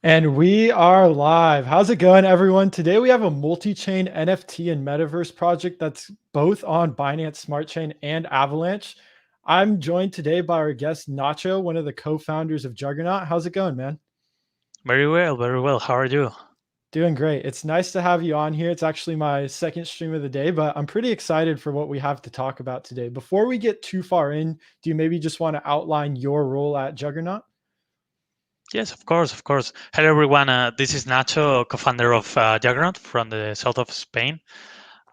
And we are live. How's it going, everyone? Today we have a multi-chain NFT and metaverse project that's both on Binance Smart Chain and Avalanche. I'm joined today by our guest Nacho, one of the co-founders of Juggernaut. How's it going, man? Very well, very well. How are you? Doing great. It's nice to have you on here. It's actually my second stream of the day, but I'm pretty excited for what we have to talk about today. Before we get too far in, do you maybe just want to outline your role at Juggernaut? Yes, of course, of course. Hello, everyone. This is Nacho, co-founder of Juggernaut from the south of Spain.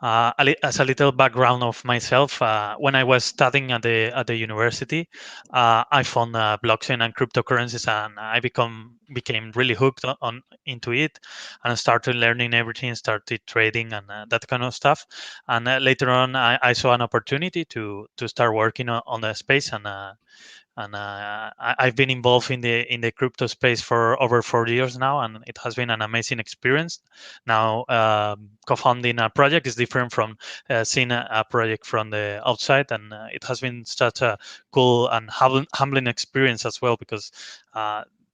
As a little background of myself, when I was studying at the university, I found blockchain and cryptocurrencies, and I became really hooked into it, and I started learning everything, started trading and that kind of stuff. And later on, I saw an opportunity to start working on the space and I've been involved in the crypto space for over 4 years now, and it has been an amazing experience. Now, co-founding a project is different from seeing a project from the outside, and it has been such a cool and humbling experience as well because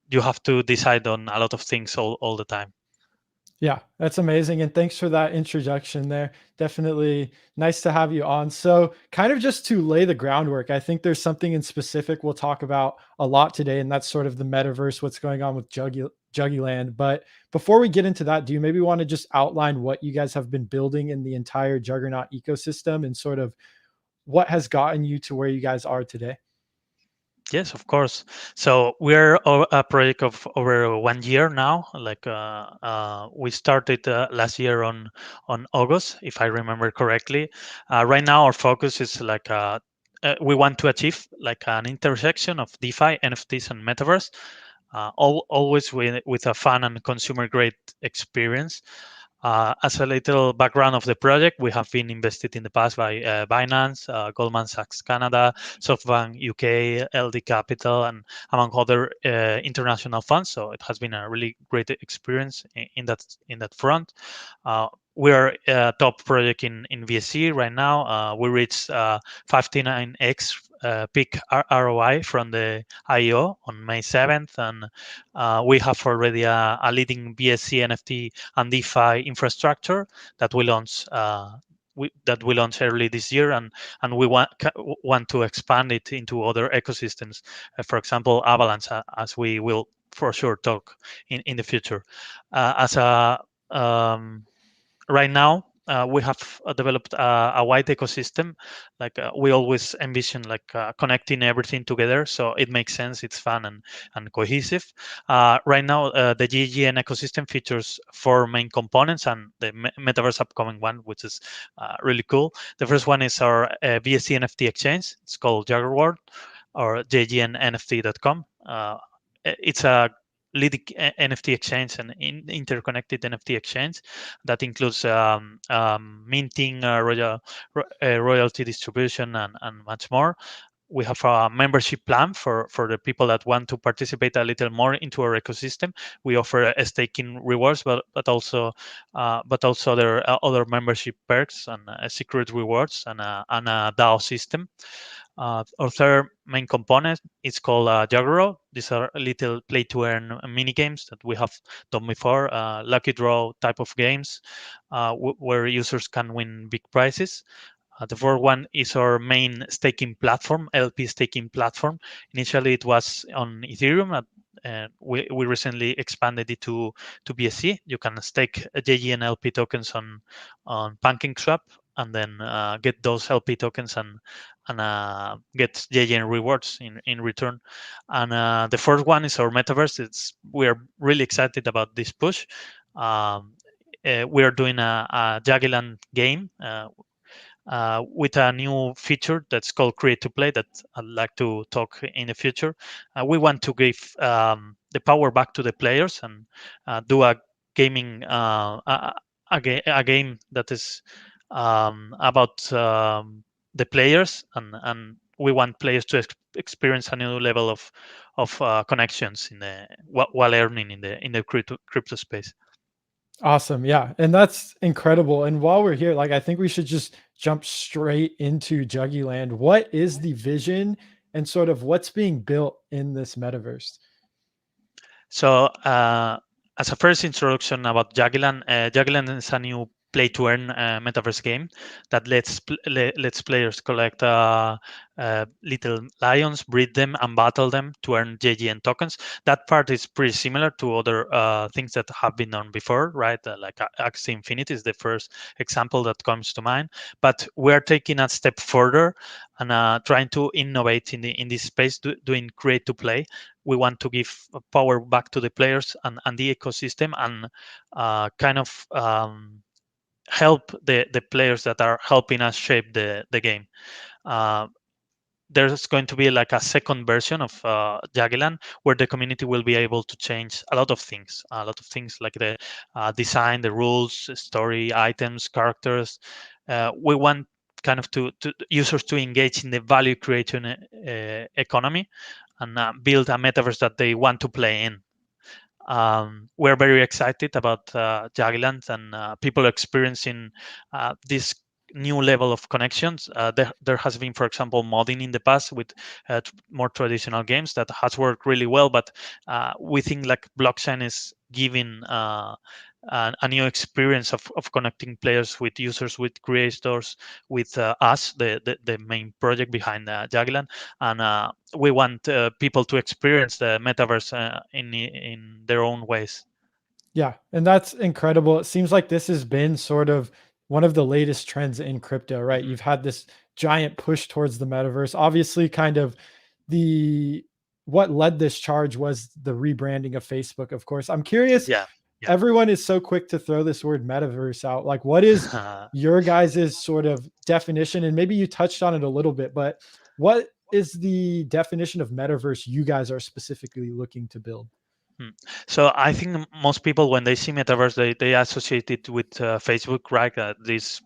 you have to decide on a lot of things all the time. Yeah, that's amazing. And thanks for that introduction there. Definitely nice to have you on. So, kind of just to lay the groundwork, I think there's something in specific we'll talk about a lot today, and that's sort of the metaverse, what's going on with JuggyLand. But before we get into that, do you maybe want to just outline what you guys have been building in the entire Juggernaut ecosystem and sort of what has gotten you to where you guys are today? Yes, of course. So we're a project of over 1 year now. We started last year on August, if I remember correctly. Right now, our focus is we want to achieve like an intersection of DeFi, NFTs, and Metaverse. Always with a fun and consumer grade experience. As a little background of the project, we have been invested in the past by Binance, Goldman Sachs Canada, SoftBank UK, LD Capital, and among other international funds. So it has been a really great experience in that front. We are a top project in BSC right now. We reached 59x peak ROI from the IEO on May 7th, and we have already a leading BSC NFT and DeFi infrastructure that we launch early this year, and we want to expand it into other ecosystems. For example, Avalanche, as we will for sure talk in the future. As a Right now, we have developed a wide ecosystem. We always envision connecting everything together, so it makes sense. It's fun and cohesive. Right now, the GGN ecosystem features four main components, and the metaverse upcoming one, which is really cool. The first one is our BSC NFT exchange. It's called Juggernaut or jgnNFT.com. It's a leading NFT exchange and interconnected NFT exchange that includes minting, royalty distribution, and much more. We have a membership plan for the people that want to participate a little more into our ecosystem. We offer staking rewards, but also other membership perks and secret rewards and a DAO system. Our third main component is called Juggernaut. These are little play-to-earn mini games that we have done before, lucky draw type of games, where users can win big prizes. The fourth one is our main staking platform, LP staking platform. Initially, it was on Ethereum. We recently expanded it to BSC. You can stake JGN LP tokens on PancakeSwap and then get those LP tokens and get JGN rewards in return. And the fourth one is our metaverse. We're really excited about this push. We are doing a JuggyLand game with a new feature that's called Create to Play that I'd like to talk in the future. We want to give the power back to the players and do a gaming a game that is about the players, and we want players to experience a new level of connections while earning in the crypto space. Awesome. Yeah. And that's incredible. And while we're here, I think we should just jump straight into Juggyland. What is the vision and sort of what's being built in this metaverse? So as a first introduction about JuggyLand, JuggyLand is a new play-to-earn metaverse game that lets players collect little lions, breed them, and battle them to earn JGN tokens. That part is pretty similar to other things that have been done before, right? Like Axie Infinity is the first example that comes to mind. But we're taking a step further and trying to innovate in this space, doing create to play. We want to give power back to the players and the ecosystem, and kind of help the players that are helping us shape the game. Uh, there's going to be like a second version of JuggyLand where the community will be able to change a lot of things like the design, the rules, story, items, characters. We want kind of to users to engage in the value creation economy and build a metaverse that they want to play in. We're very excited about JuggyLand and people experiencing this new level of connections. There has been, for example, modding in the past with more traditional games that has worked really well, but we think like blockchain is giving a new experience of connecting players with users, with creators, with us, the main project behind JuggyLand, and we want people to experience the metaverse in their own ways. Yeah, and that's incredible. It seems like this has been sort of one of the latest trends in crypto, right? Mhm. You've had this giant push towards the metaverse. Obviously, kind of the what led this charge was the rebranding of Facebook, of course. I'm curious, Yeah, yeah. everyone is so quick to throw this word metaverse out. Like, what is your guys's sort of definition? And maybe you touched on it a little bit, but what is the definition of metaverse you guys are specifically looking to build? Hmm. So I think most people, when they see metaverse, they associate it with Facebook, right? This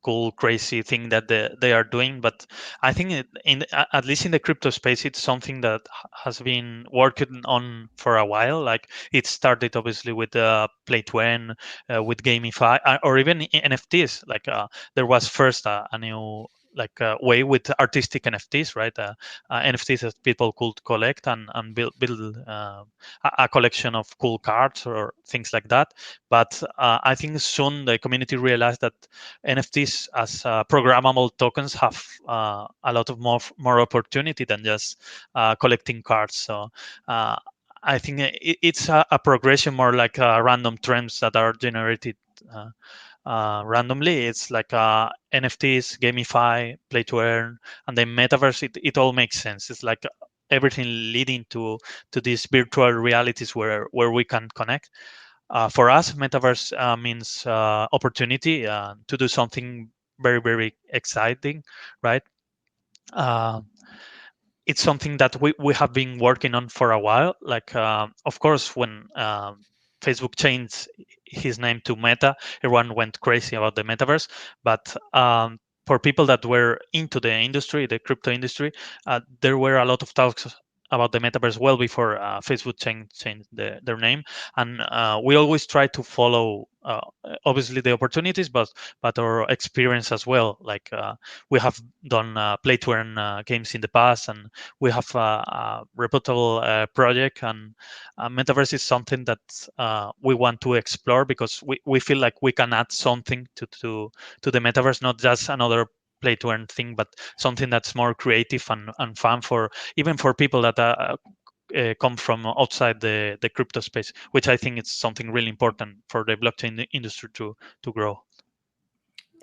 cool, crazy thing that they are doing. But I think at least in the crypto space, it's something that has been working on for a while. Like it started obviously with play to earn, with GameFi, or even NFTs. Like there was first a new like way with artistic NFTs, right? NFTs that people could collect and build a collection of cool cards or things like that. But I think soon the community realized that NFTs as programmable tokens have a lot of more opportunity than just collecting cards. So I think it's a progression more like random trends that are generated randomly. It's like NFTs, GameFi, play to earn, and then metaverse. It all makes sense. It's like everything leading to these virtual realities where we can connect. For us, metaverse means opportunity to do something very exciting, right? Uh, it's something that we have been working on for a while. Like, of course, when Facebook changed his name to Meta, everyone went crazy about the metaverse. But for people that were into the industry, the crypto industry, there were a lot of talks about the metaverse well before Facebook changed their name. And we always try to follow, obviously, the opportunities, but our experience as well. Like we have done play to earn games in the past, and we have a reputable project, and metaverse is something that we want to explore because we feel like we can add something to the metaverse, not just another play to earn thing, but something that's more creative and fun for even for people that come from outside the crypto space, which I think is something really important for the blockchain industry to grow.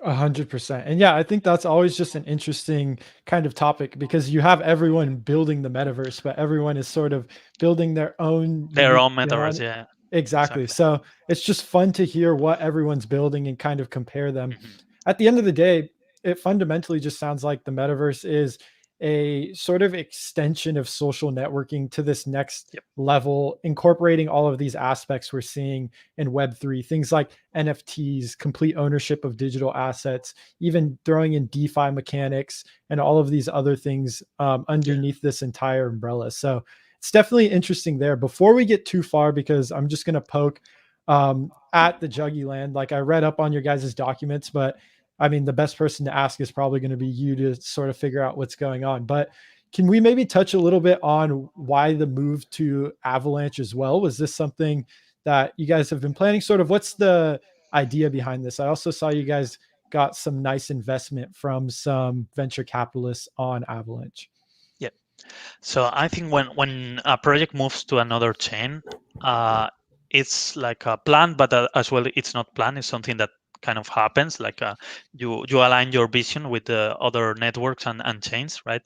100%. And yeah, I think that's always just an interesting kind of topic because you have everyone building the metaverse, but everyone is sort of building their own Their unique own spin on metaverse, it. yeah, Exactly. exactly. So it's just fun to hear what everyone's building and kind of compare them. Mhm. At the end of the day, it fundamentally just sounds like the metaverse is a sort of extension of social networking to this next Yep. level, incorporating all of these aspects we're seeing in Web3, things like NFTs, complete ownership of digital assets, even throwing in DeFi mechanics and all of these other things Yeah. underneath this entire umbrella. So it's definitely interesting there. Before we get too far, because I'm just going to poke at the JuggyLand, like I read up on your guys' documents, but I mean, the best person to ask is probably going to be you to sort of figure out what's going on. But can we maybe touch a little bit on why the move to Avalanche as well? Was this something that you guys have been planning? Sort of what's the idea behind this? I also saw you guys got some nice investment from some venture capitalists on Avalanche. Yeah. So I think when a project moves to another chain, it's like a plan, but as well, it's not planned. It's something that kind of happens. Like you align your vision with the other networks and chains, right?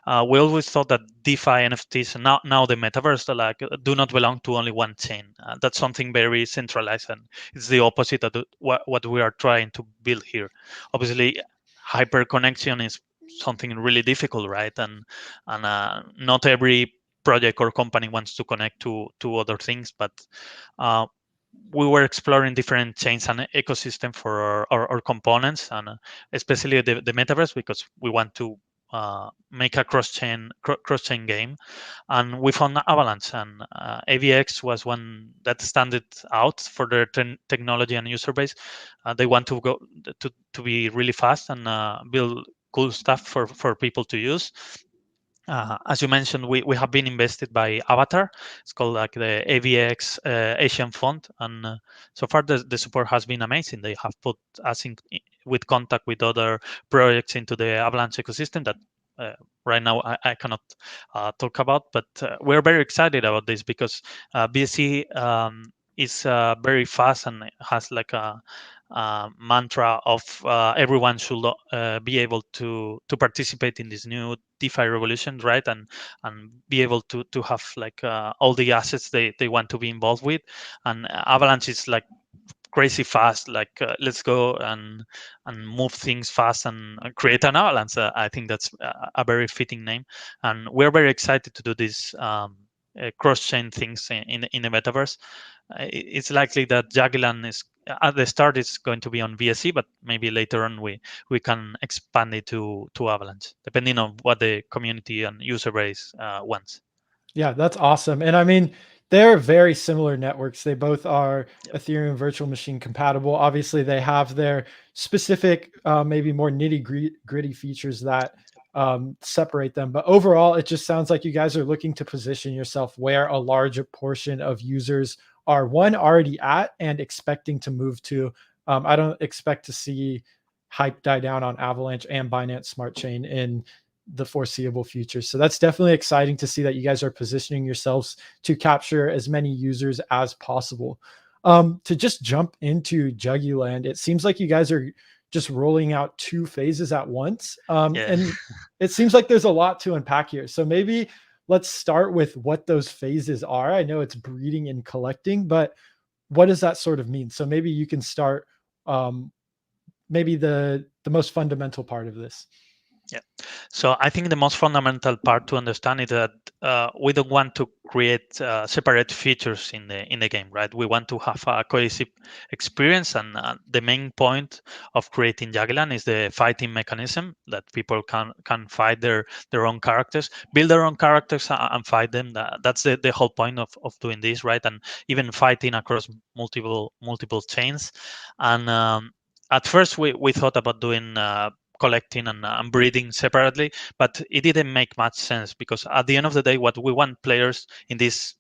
We always thought that DeFi NFTs and now the metaverse like do not belong to only one chain. That's something very centralized, and it's the opposite of what we are trying to build here. Obviously, hyper connection is something really difficult, right? And not every project or company wants to connect to other things, but uh, we were exploring different chains and ecosystem for our components, and especially the metaverse, because we want to make a cross chain game. And we found Avalanche, and AVX was one that standed out for their technology and user base. They want to go to be really fast and build cool stuff for people to use. As you mentioned, we have been invested by Avatar. It's called like the AVX Asian Fund, and so far the support has been amazing. They have put us with contact with other projects into the Avalanche ecosystem that uh, right now I cannot talk about, but we're very excited about this because BSC is very fast and has like a mantra of everyone should be able to participate in this new DeFi revolution, right? And be able to have like all the assets they want to be involved with. And Avalanche is like crazy fast, like let's go and move things fast and create an Avalanche. I think that's a very fitting name, and we're very excited to do this. Cross-chain things in the metaverse. It's likely that JuggyLand is at the start it's going to be on BSC, but maybe later on we can expand it to Avalanche, depending on what the community and user base wants. Yeah, that's awesome. And I mean, they're very similar networks. They both are Yep. Ethereum virtual machine compatible. Obviously, they have their specific, maybe more gritty features that separate them. But overall, it just sounds like you guys are looking to position yourself where a larger portion of users are one already at and expecting to move to. I don't expect to see hype die down on Avalanche and Binance Smart Chain in the foreseeable future. So that's definitely exciting to see that you guys are positioning yourselves to capture as many users as possible. To just jump into JuggyLand, it seems like you guys are just rolling out two phases at once. Yeah. And it seems like there's a lot to unpack here. So maybe let's start with what those phases are. I know it's breeding and collecting, but what does that sort of mean? So maybe you can start maybe the most fundamental part of this. Yeah. So I think the most fundamental part to understand is that we don't want to create separate features in the game, right? We want to have a cohesive experience, and the main point of creating Juggernaut is the fighting mechanism that people can fight their own characters, build their own characters, and fight them. That's the whole point of doing this, right? And even fighting across multiple chains. And at first we thought about doing collecting and breeding separately, but it didn't make much sense because at the end of the day, what we want players in this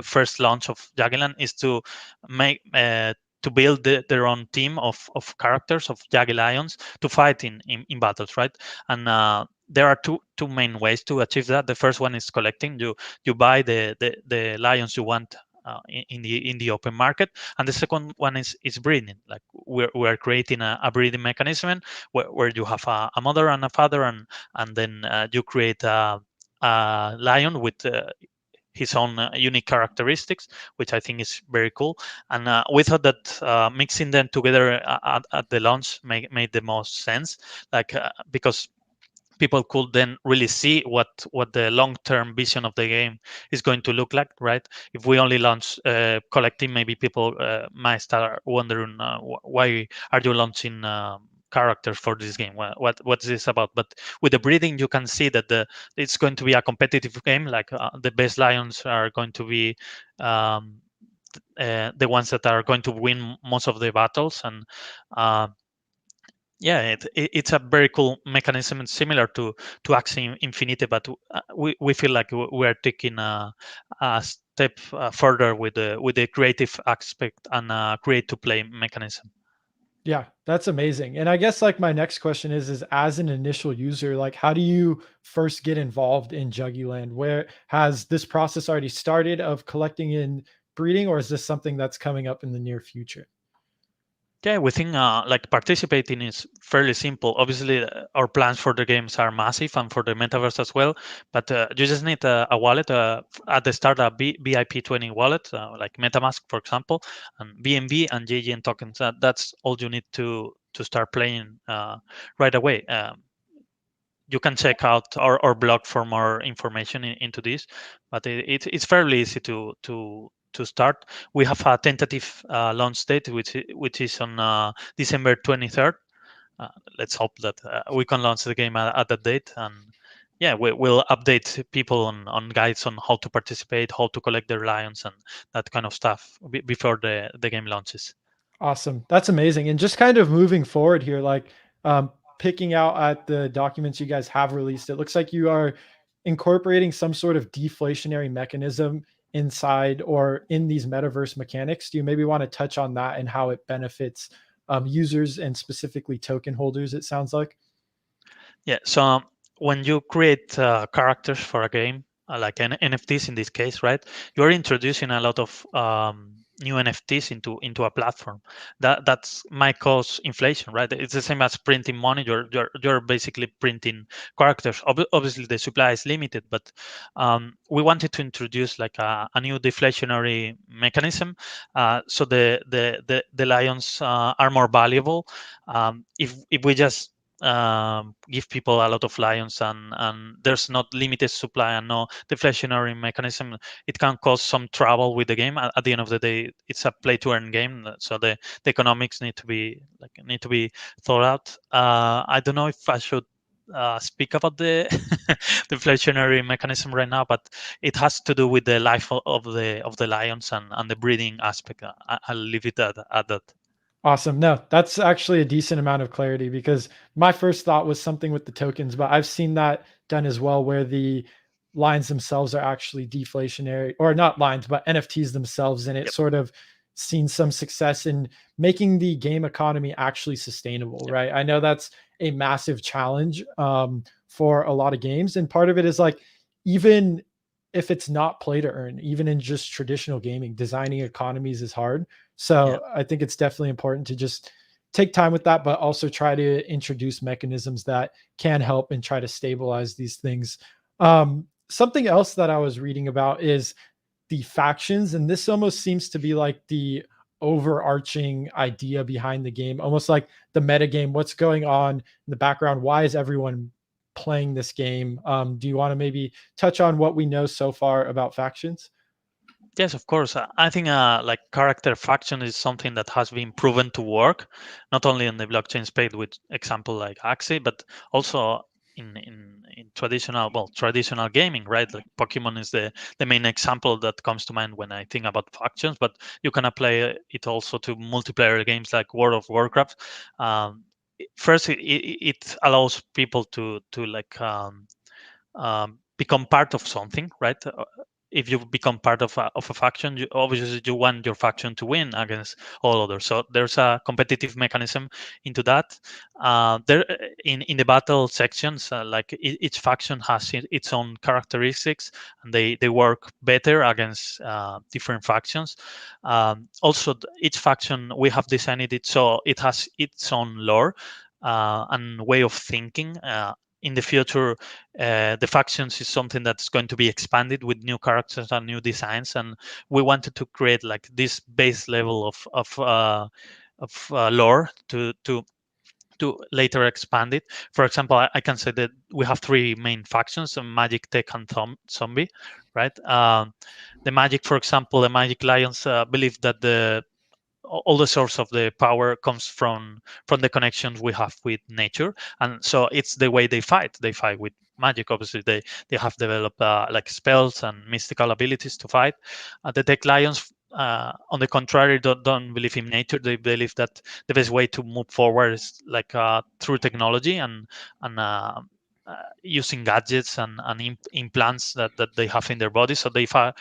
first launch of Juggernaut is to make to build their own team of characters of Juggy Lions to fight in battles, right? And there are two main ways to achieve that. The first one is collecting. You buy the lions you want in the open market, and the second one is breeding. Like we're creating a breeding mechanism where you have a mother and a father, and then you create a lion with his own unique characteristics, which I think is very cool. And we thought that mixing them together at the launch made the most sense, like because people could then really see what the long-term vision of the game is going to look like, right? If we only launch collecting, maybe people might start wondering why are you launching characters for this game? What's this about? But with the breeding, you can see that it's going to be a competitive game. Like the best lions are going to be um, the ones that are going to win most of the battles, and Yeah, it's a very cool mechanism and similar to Axie Infinite, but we feel like we are taking a step further with the creative aspect and create to play mechanism. Yeah, that's amazing. And I guess like my next question is as an initial user, like how do you first get involved in JuggyLand? Where has this process already started of collecting and breeding, or is this something that's coming up in the near future? Yeah, we think like participating is fairly simple. Obviously, our plans for the games are massive and for the metaverse as well. But you just need a wallet. At the start, a BIP20 wallet, like MetaMask, for example, and BNB and JGN tokens. That's all you need to start playing right away. You can check out our blog for more information into this, but it's fairly easy to start. We have a tentative launch date, which is on December 23rd. Uh, let's hope that we can launch the game at that date, and yeah, we'll update people on guides on how to participate, how to collect their lions, and that kind of stuff before the game launches. Awesome. That's amazing. And just kind of moving forward here, like picking out at the documents you guys have released, it looks like you are incorporating some sort of deflationary mechanism inside or in these metaverse mechanics. Do you maybe want to touch on that and how it benefits users and specifically token holders? It sounds like. Yeah. So when you create characters for a game, like NFTs in this case, right? You're introducing a lot of new NFTs into a platform. That's might cause inflation, right? It's the same as printing money. You're basically printing characters. Obviously, the supply is limited, but we wanted to introduce like a new deflationary mechanism, so the lions are more valuable. If we just give people a lot of lions and there's not limited supply and no deflationary mechanism, it can cause some trouble with the game. At the end of the day, it's a play to earn game, so the economics need to be thought out. I don't know if I should speak about the deflationary mechanism right now, but it has to do with the life of the lions and the breeding aspect. I'll leave it at that. Awesome. No, that's actually a decent amount of clarity because my first thought was something with the tokens, but I've seen that done as well where the lines themselves are actually deflationary or not lines, but NFTs themselves. And it Yep. sort of seen some success in making the game economy actually sustainable, Yep. right? I know that's a massive challenge for a lot of games. And part of it is like, even if it's not play to earn, even in just traditional gaming, designing economies is hard. Yeah. So I think it's definitely important to just take time with that, but also try to introduce mechanisms that can help and try to stabilize these things. Something else that I was reading about is the factions, and this almost seems to be like the overarching idea behind the game, almost like the meta game. What's going on in the background? Why is everyone playing this game? Do you want to maybe touch on what we know so far about factions? Yes, of course. I think like character faction is something that has been proven to work, not only in the blockchain space with example like Axie, but also in traditional, well, traditional gaming, right? Like Pokemon is the main example that comes to mind when I think about factions, but you can apply it also to multiplayer games like World of Warcraft. First, it allows people to like become part of something, right? If you become part of a faction, obviously you want your faction to win against all others. So there's a competitive mechanism into that. There in the battle sections, like each faction has its own characteristics, and they work better against different factions. Also, each faction we have designed it so it has its own lore and way of thinking. In the future, the factions is something that's going to be expanded with new characters and new designs, and we wanted to create like this base level of lore to later expand it. For example, I can say that we have three main factions: Magic, Tech, and Zombie. Right? The Magic, for example, the Magic Lions believe that the all the source of the power comes from the connections we have with nature, and so it's the way they fight with magic. Obviously they have developed like spells and mystical abilities to fight. The tech lions on the contrary, don't believe in nature. They believe that the best way to move forward is like through technology and using gadgets and implants that they have in their body, so they fight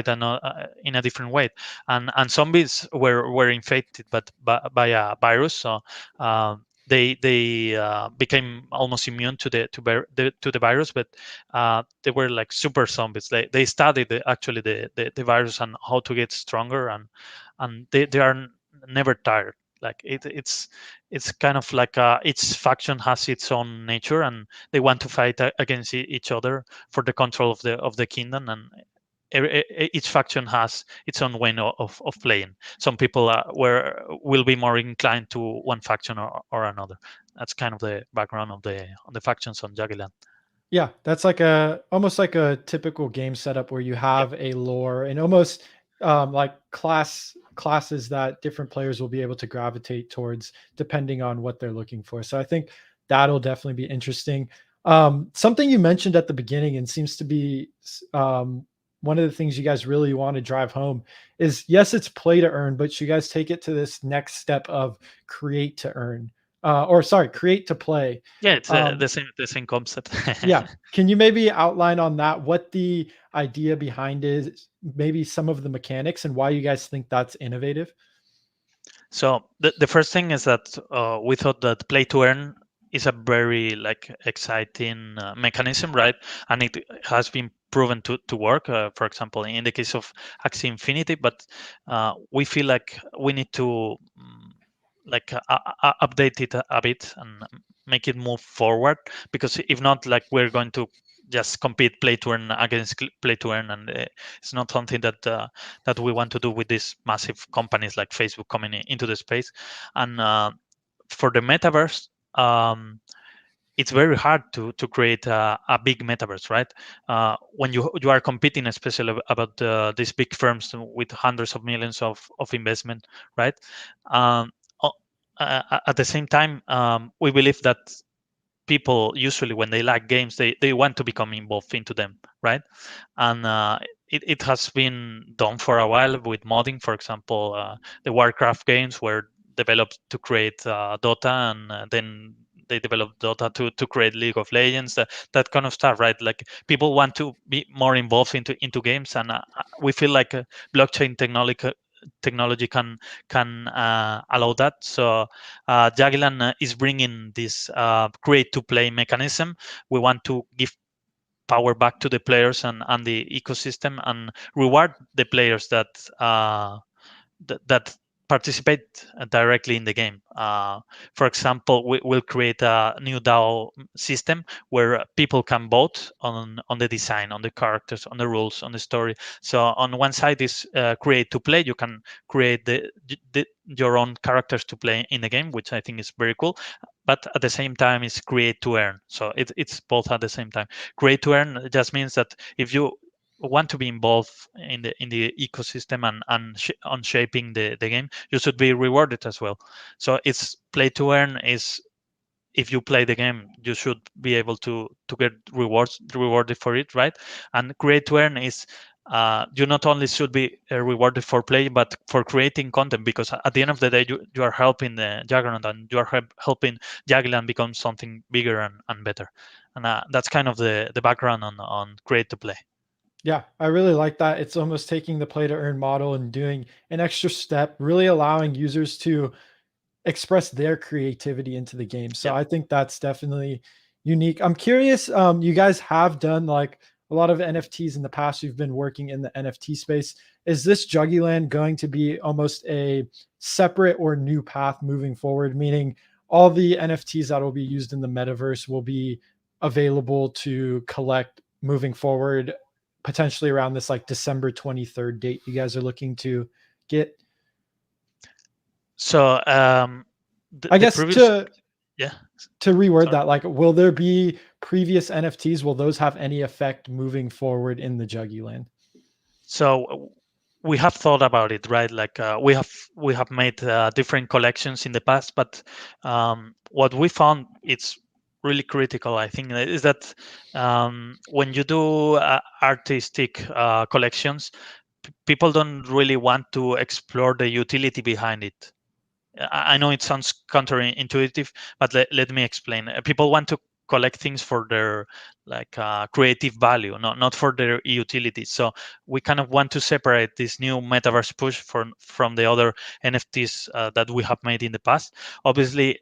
in a different way. And zombies were infected, but by a virus, so they became almost immune to the virus, but they were like super zombies. They studied actually the virus and how to get stronger, and they are never tired. Like it's kind of like each faction has its own nature, and they want to fight against each other for the control of the kingdom. And each faction has its own way of playing. Some people will be more inclined to one faction or another. That's kind of the background of the factions on JuggyLand. Yeah, that's like almost like a typical game setup where you Yep. have a lore and almost like classes that different players will be able to gravitate towards depending on what they're looking for. So I think that'll definitely be interesting. Something you mentioned at the beginning and seems to be one of the things you guys really want to drive home is yes, it's play to earn, but you guys take it to this next step of create to earn, or sorry, create to play. Yeah, it's Um, the same concept. yeah. Can you maybe outline on that what the idea behind is, maybe some of the mechanics and why you guys think that's innovative? So the first thing is that we thought that play to earn is a very like exciting mechanism, right? And it has been proven to work. For example, in the case of Axie Infinity, but we feel like we need to like update it a bit and make it move forward, because if not, like we're going to just compete play to earn against play to earn, and it's not something that we want to do with these massive companies like Facebook coming into the space. And for the metaverse, it's very hard to create a big metaverse, right? When you are competing, especially about these big firms with hundreds of millions of investment, right? Um, o- at the same time, we believe that people usually, when they like games, they want to become involved into them, right? And it has been done for a while with modding. For example, the Warcraft games were developed to create Dota, and then they developed Dota to create League of Legends, that kind of stuff, right? Like people want to be more involved into games, and we feel like blockchain technology can allow that. So JuggyLand is bringing this create to play mechanism. We want to give power back to the players and the ecosystem, and reward the players that participate directly in the game. For example, we'll create a new DAO system where people can vote on the design, on the characters, on the rules, on the story. So on one side is create to play. You can create your own characters to play in the game, which I think is very cool. But at the same time, is create to earn. So it's both at the same time. Create to earn just means that if you want to be involved in the ecosystem and on shaping the game, you should be rewarded as well. So it's play to earn is, if you play the game, you should be able to get rewarded for it, right? And create to earn is you not only should be rewarded for playing, but for creating content, because at the end of the day, you are helping the Juggernaut, and you are helping JuggyLand become something bigger and better. And that's kind of the background on create to play. Yeah, I really like that. It's almost taking the play to earn model and doing an extra step, really allowing users to express their creativity into the game. So Yep. I think that's definitely unique. I'm curious, you guys have done like a lot of NFTs in the past. You've been working in the NFT space. Is this JuggyLand going to be almost a separate or new path moving forward? Meaning all the NFTs that will be used in the metaverse will be available to collect moving forward, potentially around this like December 23rd date you guys are looking to get? So I the guess previous, yeah, to reword sorry. that, like, will there be previous NFTs? Will those have any effect moving forward in the Juggy land? So we have thought about it, right? Like we have made different collections in the past, but what we found it's really critical, I think, is that when you do artistic collections, people don't really want to explore the utility behind it. I know it sounds counterintuitive, but let me explain. People want to collect things for their creative value, not for their utility. So we kind of want to separate this new metaverse push from the other NFTs that we have made in the past. Obviously,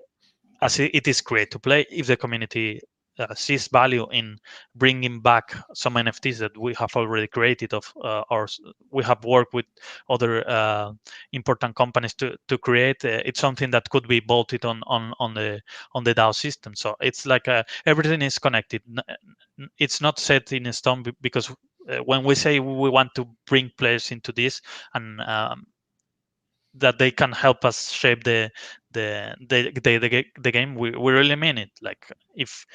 as it is great to play, if the community sees value in bringing back some NFTs that we have already created or we have worked with other important companies to create, it's something that could be bolted on the DAO system. So it's like everything is connected. It's not set in stone because when we say we want to bring players into this and that they can help us shape the game, we really mean it. Like if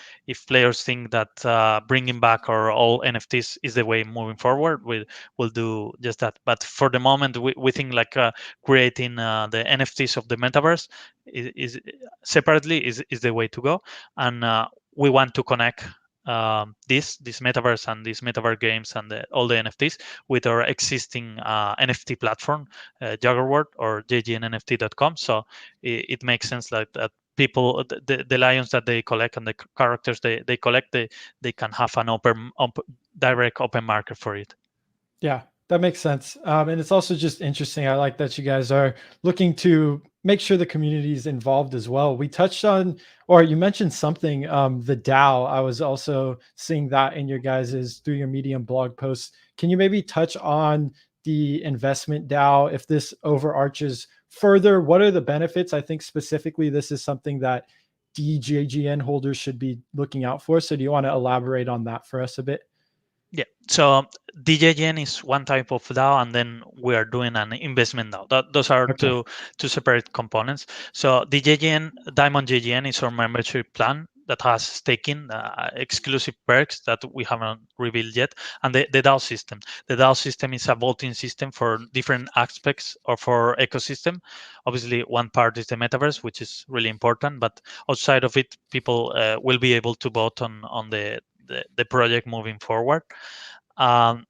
players think that bringing back our all NFTs is the way moving forward, we'll do just that. But for the moment, we think like creating the NFTs of the metaverse is separately is the way to go. And we want to connect this metaverse and these metaverse games and all the NFTs with our existing NFT platform, Juggernaut or jgnNFT.com. So it makes sense that people, the lions that they collect and the characters they collect, they can have an direct open market for it. Yeah, that makes sense. And it's also just interesting. I like that you guys are looking to make sure the community is involved as well. We touched on, or you mentioned something, the DAO. I was also seeing that in your guys's through your Medium blog posts. Can you maybe touch on the investment DAO? If this overarches further, what are the benefits? I think specifically this is something that DJGN holders should be looking out for. So do you want to elaborate on that for us a bit? Yeah. So DJGN is one type of DAO, and then we are doing an investment DAO. Those are Okay. two separate components. So DJGN, Diamond JGN is our membership plan that has staking, exclusive perks that we haven't revealed yet, and the DAO system. The DAO system is a voting system for different aspects of our ecosystem. Obviously, one part is the metaverse, which is really important, but outside of it, people will be able to vote on the project moving forward. On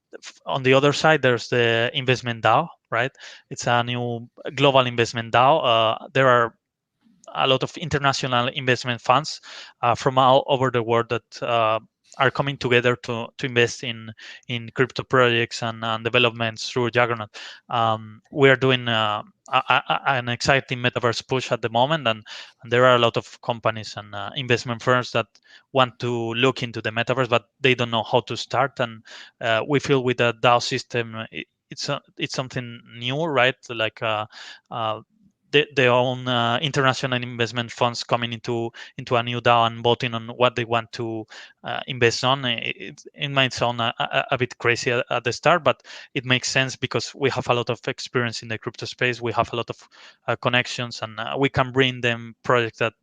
the other side, there's the investment DAO, right? It's a new global investment DAO. There are a lot of international investment funds from all over the world that are coming together to invest in crypto projects and developments through Juggernaut. We are doing an exciting metaverse push at the moment, and there are a lot of companies and investment firms that want to look into the metaverse, but they don't know how to start. And we feel with the DAO system, it's something new, right? Like their own international investment funds coming into a new DAO and voting on what they want to invest on. It might sound a bit crazy at the start, but it makes sense because we have a lot of experience in the crypto space. We have a lot of connections, and we can bring them projects that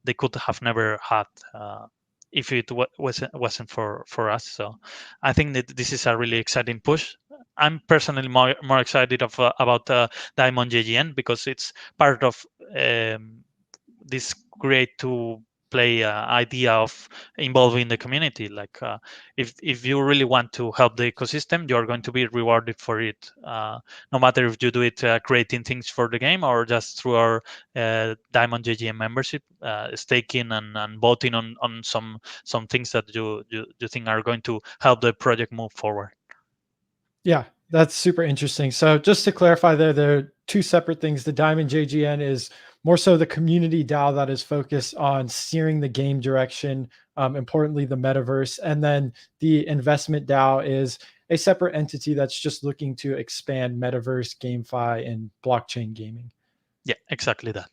they could have never had if it wasn't for us. So I think that this is a really exciting push. I'm personally more excited about Diamond JGN because it's part of this great to play idea of involving the community. Like if you really want to help the ecosystem, you are going to be rewarded for it, no matter if you do it creating things for the game or just through our Diamond JGN membership, staking and voting on some things that you think are going to help the project move forward. Yeah, that's super interesting. So just to clarify there are two separate things. The Diamond JGN is more so the community DAO that is focused on steering the game direction, importantly, the metaverse. And then the investment DAO is a separate entity that's just looking to expand metaverse, GameFi, and blockchain gaming. Yeah, exactly that.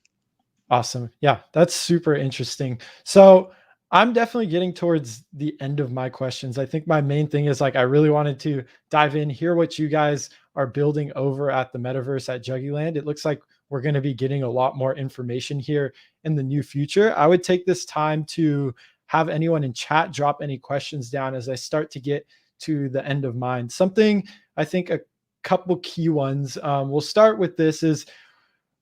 Awesome. Yeah, that's super interesting. So I'm definitely getting towards the end of my questions. I think my main thing is like I really wanted to dive in, hear what you guys are building over at the metaverse at JuggyLand. It looks like we're going to be getting a lot more information here in the new future. I would take this time to have anyone in chat drop any questions down as I start to get to the end of mine. Something I think a couple key ones. We'll start with this is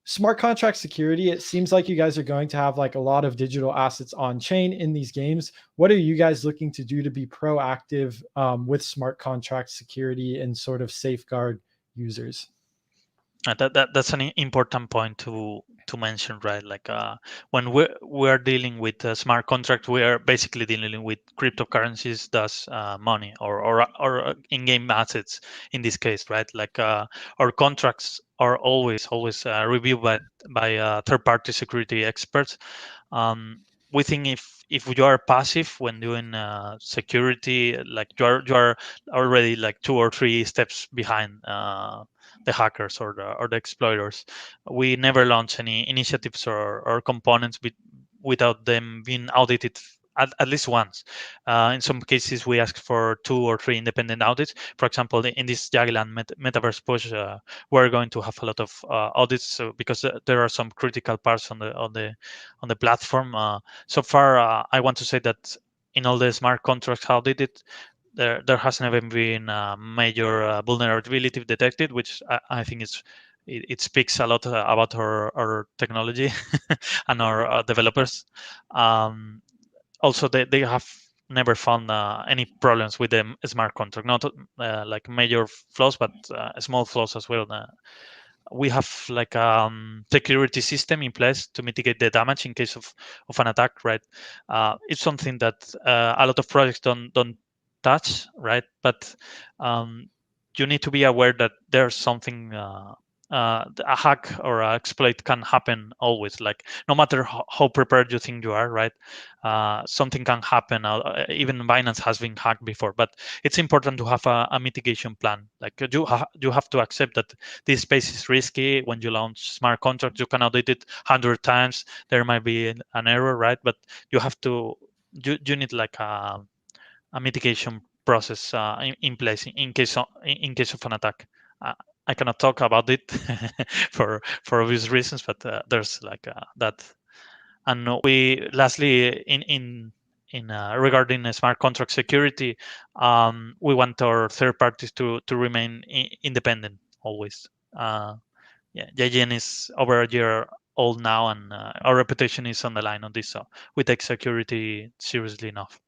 smart contract security. It seems like you guys are going to have like a lot of digital assets on chain in these games. What are you guys looking to do to be proactive with smart contract security and sort of safeguard users. That's an important point to mention, right? Like when we're dealing with smart contract, we are basically dealing with cryptocurrencies, thus money or in-game assets in this case, right? Like our contracts are always reviewed by third-party security experts. Um, we think if you are passive when doing security, like you are already like 2 or 3 steps behind the hackers or the exploiters. We never launch any initiatives or components without them being audited at least once. In some cases, we ask for 2 or 3 independent audits. For example, in this JuggyLand Metaverse push, we're going to have a lot of audits because there are some critical parts on the platform. So far, I want to say that in all the smart contracts audited, there has never been a major vulnerability detected, which I think it speaks a lot about our technology and our developers. Um, Also, they have never found any problems with the smart contract, not like major flaws, but small flaws as well. We have like security system in place to mitigate the damage in case of an attack, right? It's something that a lot of projects don't touch, right? But um, you need to be aware that there's something a hack or a exploit can happen always. Like no matter how prepared you think you are, right? Something can happen. Even Binance has been hacked before, but it's important to have a mitigation plan. Like you have to accept that this space is risky. When you launch smart contracts, you can audit it 100 times. There might be an error, right? But you have to you need like a mitigation process in place in case of an attack. Uh, I cannot talk about it for obvious reasons, but there's like that. And we lastly in regarding smart contract security, we want our third parties to remain independent always. Yeah, JGN is over a year old now, and our reputation is on the line on this. So we take security seriously enough.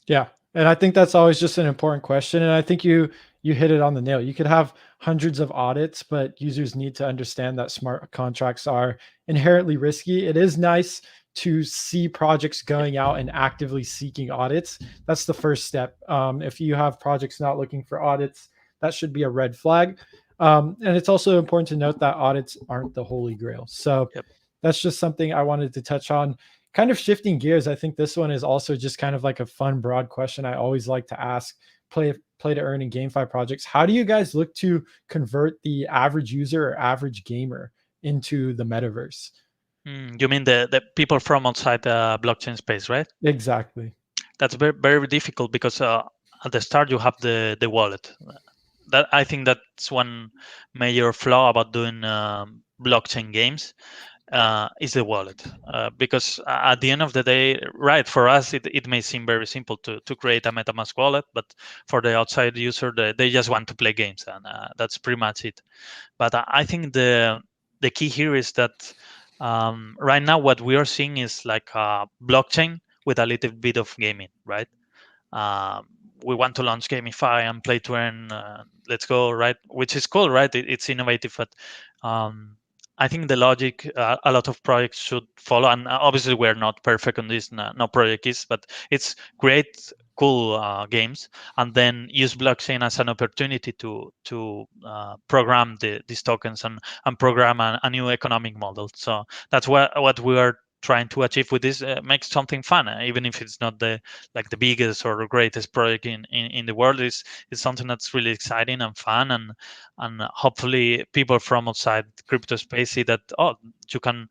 Yeah. And I think that's always just an important question. And I think you hit it on the nail. You could have hundreds of audits, but users need to understand that smart contracts are inherently risky. It is nice to see projects going out and actively seeking audits. That's the first step. If you have projects not looking for audits, that should be a red flag. And it's also important to note that audits aren't the holy grail. So Yep. that's just something I wanted to touch on. Kind of shifting gears, I think this one is also just kind of like a fun, broad question I always like to ask play to earn and GameFi projects. How do you guys look to convert the average user or average gamer into the metaverse? You mean the people from outside the blockchain space, right? Exactly. That's very difficult because at the start you have the wallet. That I think that's one major flaw about doing blockchain games is the wallet. Because at the end of the day, right, for us it may seem very simple to create a MetaMask wallet, but for the outside user, they just want to play games, and that's pretty much it. But I think the key here is that right now what we are seeing is like a blockchain with a little bit of gaming, right? Um, we want to launch GameFi and play to earn. Let's go, right? Which is cool, right? It's innovative, but um, I think the logic a lot of projects should follow. And obviously, we're not perfect on this. No project is, but it's great, cool games, and then use blockchain as an opportunity to program these tokens and program a new economic model. So that's what we are trying to achieve with this. Make something fun, even if it's not the biggest or greatest project in the world. Is something that's really exciting and fun, and hopefully people from outside crypto space see that, oh, you can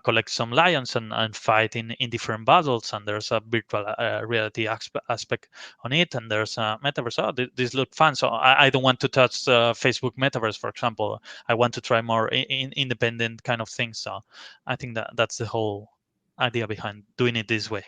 collect some lions and fight in different battles, and there's a virtual reality aspect on it, and there's a metaverse. Oh, this look fun. So I don't want to touch Facebook metaverse, for example. I want to try more independent kind of things. So I think that's the whole idea behind doing it this way.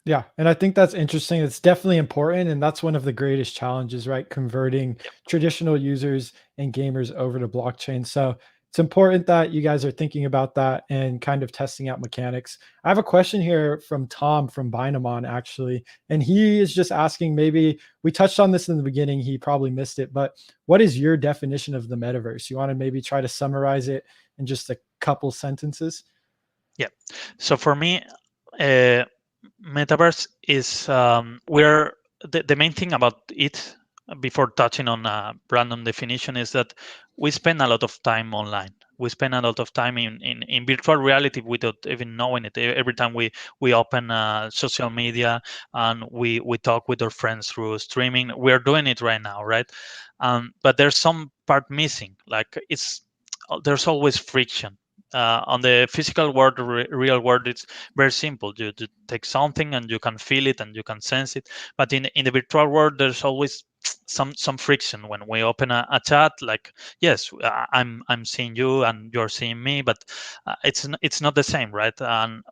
Yeah, and I think that's interesting. It's definitely important, and that's one of the greatest challenges, right? Converting Yep. traditional users and gamers over to blockchain. So it's important that you guys are thinking about that and kind of testing out mechanics. I have a question here from Tom from Bynamon, actually, and he is just asking, maybe we touched on this in the beginning, he probably missed it, but what is your definition of the metaverse? You want to maybe try to summarize it in just a couple sentences? Yeah. So for me, metaverse is where the main thing about it, before touching on a random definition, is that we spend a lot of time online. We spend a lot of time in virtual reality without even knowing it. Every time we open social media and we talk with our friends through streaming, we're doing it right now, right? But there's some part missing. Like there's always friction. On the physical world, real world, it's very simple. You take something and you can feel it and you can sense it. But in the virtual world, there's always some friction when we open a chat. Like, yes, I'm seeing you and you're seeing me, but it's not the same, right? And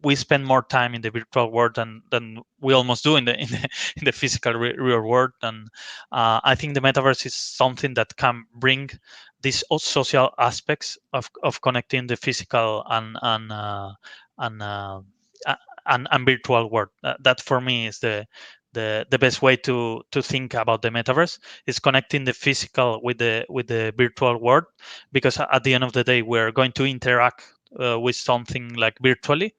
we spend more time in the virtual world than we almost do in the in the physical real world. And I think the metaverse is something that can bring these social aspects of connecting the physical and and virtual world. That for me is the best way to think about the metaverse, is connecting the physical with the virtual world, because at the end of the day we're going to interact with something like virtually,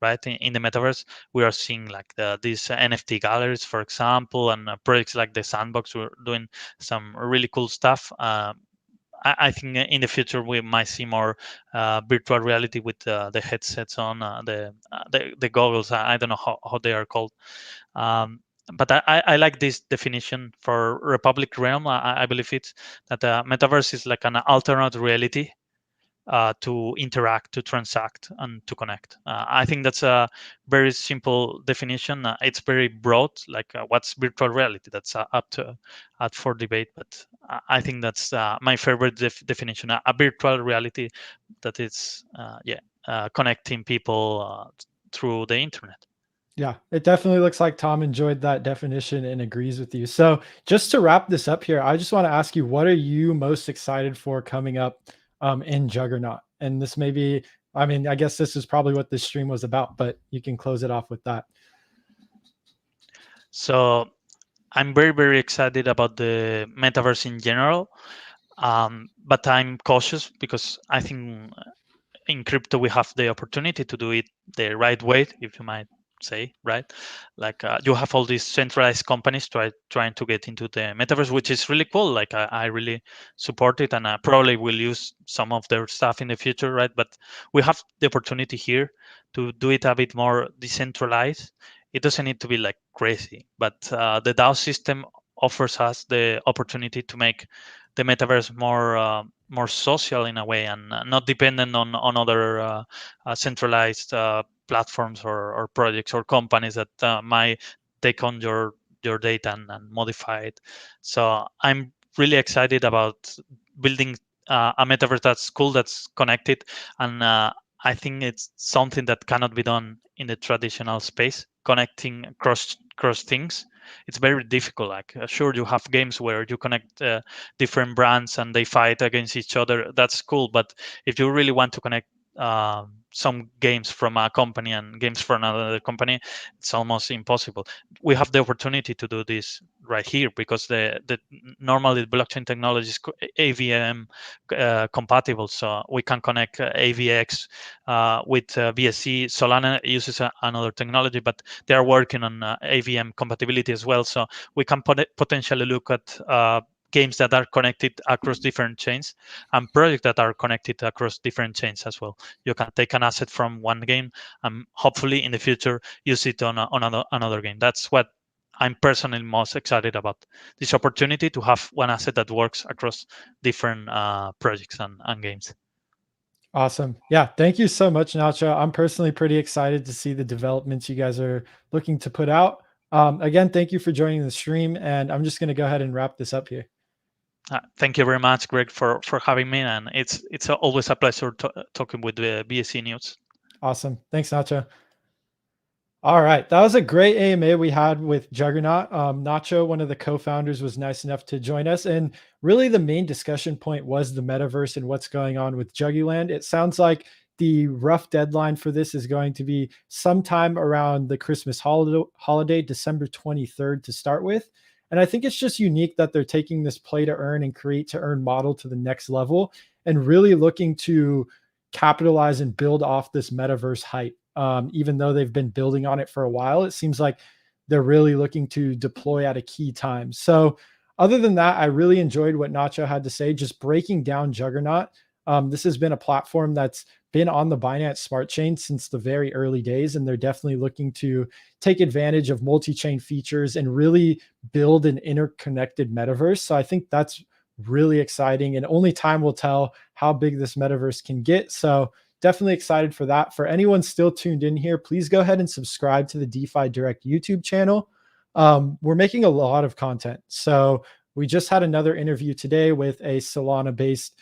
right? In the metaverse, we are seeing like these NFT galleries, for example, and projects like the Sandbox. We're doing some really cool stuff. I think in the future we might see more virtual reality with the headsets on, the goggles. I don't know how they are called. Um, but I like this definition for Republic Realm. I believe it's that metaverse is like an alternate reality to interact, to transact, and to connect. I think that's a very simple definition. It's very broad, like what's virtual reality? That's up for debate, but I think that's my favorite definition: a virtual reality that is, connecting people through the internet. Yeah, it definitely looks like Tom enjoyed that definition and agrees with you. So, just to wrap this up here, I just want to ask you, what are you most excited for coming up in Juggernaut? And this may be, I mean, I guess this is probably what this stream was about, but you can close it off with that. So I'm very excited about the metaverse in general, but I'm cautious because I think in crypto we have the opportunity to do it the right way, if you might say, right? Like you have all these centralized companies trying to get into the metaverse, which is really cool. Like I really support it, and I probably will use some of their stuff in the future, right? But we have the opportunity here to do it a bit more decentralized. It doesn't need to be like crazy, but the DAO system offers us the opportunity to make the metaverse more social in a way, and not dependent on other centralized platforms or projects or companies that might take on your data and modify it. So I'm really excited about building a metaverse that's cool, that's connected, and I think it's something that cannot be done in the traditional space, connecting cross things. It's very difficult. Like sure, you have games where you connect different brands and they fight against each other. That's cool, but if you really want to connect some games from a company and games from another company, it's almost impossible. We have the opportunity to do this right here because the normally blockchain technology is AVM compatible, so we can connect AVX with BSC. Solana uses another technology, but they are working on AVM compatibility as well. So we can potentially look at games that are connected across different chains and projects that are connected across different chains as well. You can take an asset from one game and hopefully in the future use it on another game. That's what I'm personally most excited about, this opportunity to have one asset that works across different projects and games. Awesome. Yeah. Thank you so much, Nacho. I'm personally pretty excited to see the developments you guys are looking to put out. Again, thank you for joining the stream. And I'm just going to go ahead and wrap this up here. Thank you very much, Greg, for having me, and it's always a pleasure talking with the BSC News. Awesome. Thanks, Nacho. All right. That was a great AMA we had with Juggernaut. Nacho, one of the co-founders, was nice enough to join us. And really the main discussion point was the metaverse and what's going on with JuggyLand. It sounds like the rough deadline for this is going to be sometime around the Christmas holiday, December 23rd to start with. And I think it's just unique that they're taking this play to earn and create to earn model to the next level and really looking to capitalize and build off this metaverse hype. Even though they've been building on it for a while, it seems like they're really looking to deploy at a key time. So, other than that, I really enjoyed what Nacho had to say, just breaking down Juggernaut. This has been a platform that's been on the Binance Smart Chain since the very early days, and they're definitely looking to take advantage of multi chain features and really build an interconnected metaverse. So, I think that's really exciting, and only time will tell how big this metaverse can get. So, definitely excited for that. For anyone still tuned in here, please go ahead and subscribe to the DeFi Direct YouTube channel. We're making a lot of content. So we just had another interview today with a Solana based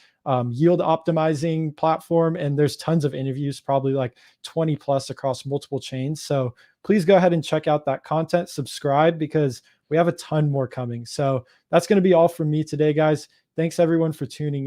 yield optimizing platform, and there's tons of interviews, probably like 20 plus across multiple chains. So please go ahead and check out that content, subscribe, because we have a ton more coming. So that's going to be all from me today, guys. Thanks everyone for tuning in.